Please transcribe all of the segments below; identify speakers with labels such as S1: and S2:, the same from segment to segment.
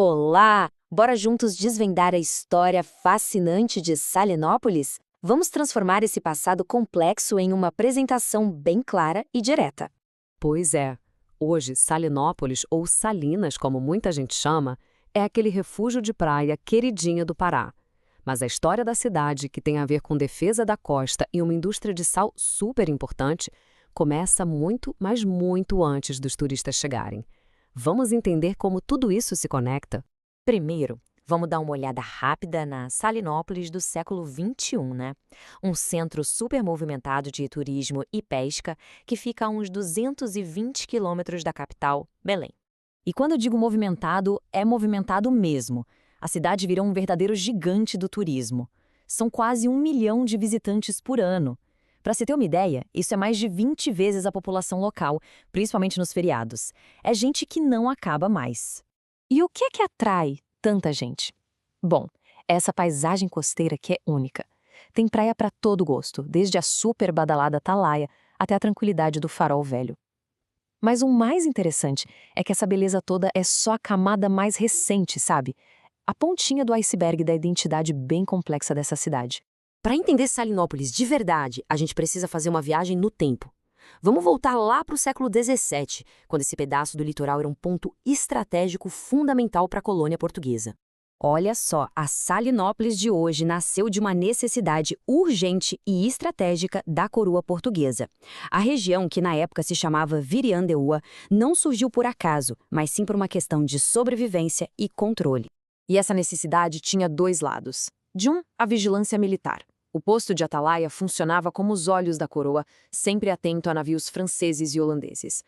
S1: Olá! Bora juntos desvendar a história fascinante de Salinópolis? Vamos transformar esse passado complexo em uma apresentação bem clara e direta.
S2: Pois é, hoje Salinópolis, ou Salinas, como muita gente chama, é aquele refúgio de praia queridinha do Pará. Mas a história da cidade, que tem a ver com defesa da costa e uma indústria de sal super importante, começa muito, mas muito antes dos turistas chegarem. Vamos entender como tudo isso se conecta?
S1: Primeiro, vamos dar uma olhada rápida na Salinópolis do século XXI, né? Um centro super movimentado de turismo e pesca que fica a uns 220 quilômetros da capital, Belém. E quando eu digo movimentado, é movimentado mesmo. A cidade virou um verdadeiro gigante do turismo. São quase 1 milhão de visitantes por ano. Para você ter uma ideia, isso é mais de 20 vezes a população local, principalmente nos feriados. É gente que não acaba mais. E o que é que atrai tanta gente? Bom, essa paisagem costeira que é única. Tem praia para todo gosto, desde a super badalada Atalaia até a tranquilidade do Farol Velho. Mas o mais interessante é que essa beleza toda é só a camada mais recente, sabe? A pontinha do iceberg da identidade bem complexa dessa cidade.
S3: Para entender Salinópolis de verdade, a gente precisa fazer uma viagem no tempo. Vamos voltar lá para o século XVII, quando esse pedaço do litoral era um ponto estratégico fundamental para a colônia portuguesa.
S1: Olha só, a Salinópolis de hoje nasceu de uma necessidade urgente e estratégica da coroa portuguesa. A região, que na época se chamava Viriandeua, não surgiu por acaso, mas sim por uma questão de sobrevivência e controle. E essa necessidade tinha dois lados. De um, a vigilância militar. O posto de Atalaia funcionava como os olhos da coroa, sempre atento a navios franceses e holandeses.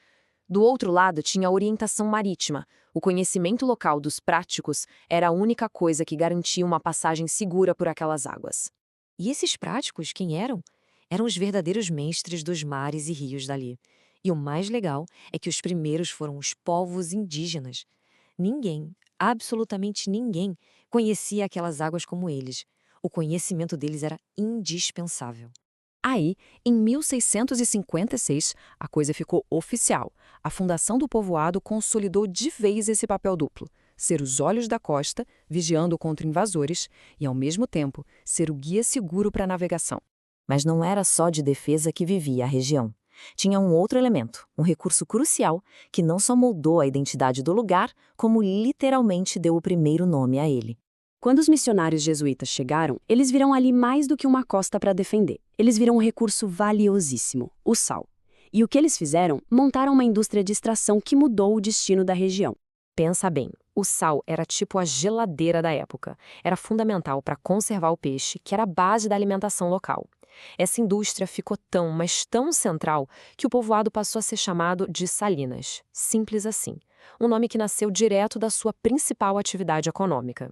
S1: Do outro lado, tinha a orientação marítima. O conhecimento local dos práticos era a única coisa que garantia uma passagem segura por aquelas águas. E esses práticos, quem eram? Eram os verdadeiros mestres dos mares e rios dali. E o mais legal é que os primeiros foram os povos indígenas. Ninguém, absolutamente ninguém, conhecia aquelas águas como eles. O conhecimento deles era indispensável. Aí, em 1656, a coisa ficou oficial. A fundação do povoado consolidou de vez esse papel duplo: ser os olhos da costa, vigiando contra invasores, e, ao mesmo tempo, ser o guia seguro para a navegação. Mas não era só de defesa que vivia a região. Tinha um outro elemento, um recurso crucial, que não só moldou a identidade do lugar, como literalmente deu o primeiro nome a ele. Quando os missionários jesuítas chegaram, eles viram ali mais do que uma costa para defender. Eles viram um recurso valiosíssimo, o sal. E o que eles fizeram? Montaram uma indústria de extração que mudou o destino da região. Pensa bem, o sal era tipo a geladeira da época. Era fundamental para conservar o peixe, que era a base da alimentação local. Essa indústria ficou tão, mas tão central, que o povoado passou a ser chamado de Salinas. Simples assim. Um nome que nasceu direto da sua principal atividade econômica.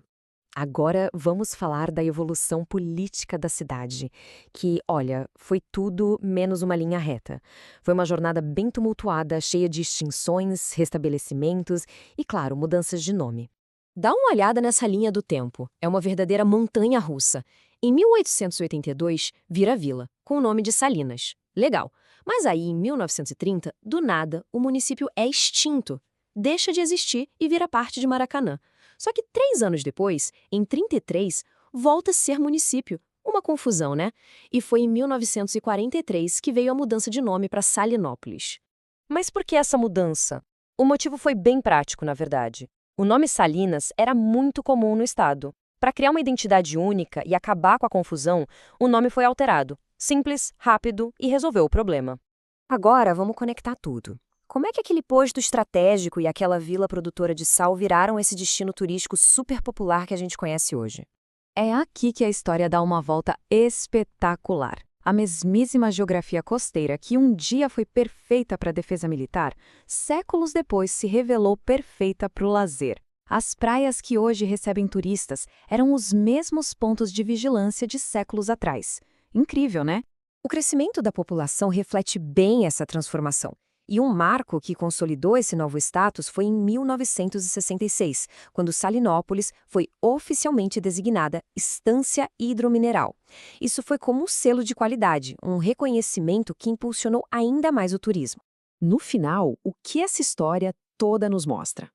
S1: Agora vamos falar da evolução política da cidade, que, olha, foi tudo menos uma linha reta. Foi uma jornada bem tumultuada, cheia de extinções, restabelecimentos e, claro, mudanças de nome. Dá uma olhada nessa linha do tempo. É uma verdadeira montanha-russa. Em 1882, vira vila, com o nome de Salinas. Legal. Mas aí, em 1930, do nada, o município é extinto. Deixa de existir e vira parte de Maracanã. Só que 3 anos depois, em 33, volta a ser município. Uma confusão, né? E foi em 1943 que veio a mudança de nome para Salinópolis. Mas por que essa mudança? O motivo foi bem prático, na verdade. O nome Salinas era muito comum no estado. Para criar uma identidade única e acabar com a confusão, o nome foi alterado. Simples, rápido e resolveu o problema. Agora vamos conectar tudo. Como é que aquele posto estratégico e aquela vila produtora de sal viraram esse destino turístico super popular que a gente conhece hoje? É aqui que a história dá uma volta espetacular. A mesmíssima geografia costeira que um dia foi perfeita para a defesa militar, séculos depois se revelou perfeita para o lazer. As praias que hoje recebem turistas eram os mesmos pontos de vigilância de séculos atrás. Incrível, né? O crescimento da população reflete bem essa transformação. E um marco que consolidou esse novo status foi em 1966, quando Salinópolis foi oficialmente designada Estância Hidromineral. Isso foi como um selo de qualidade, um reconhecimento que impulsionou ainda mais o turismo. No final, o que essa história toda nos mostra?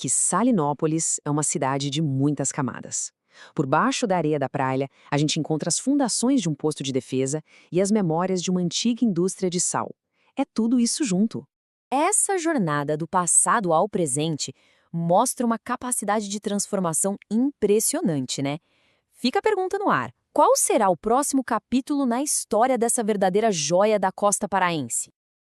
S1: que Salinópolis é uma cidade de muitas camadas. Por baixo da areia da praia, a gente encontra as fundações de um posto de defesa e as memórias de uma antiga indústria de sal. É tudo isso junto.
S3: Essa jornada do passado ao presente mostra uma capacidade de transformação impressionante, né? Fica a pergunta no ar: qual será o próximo capítulo na história dessa verdadeira joia da costa paraense?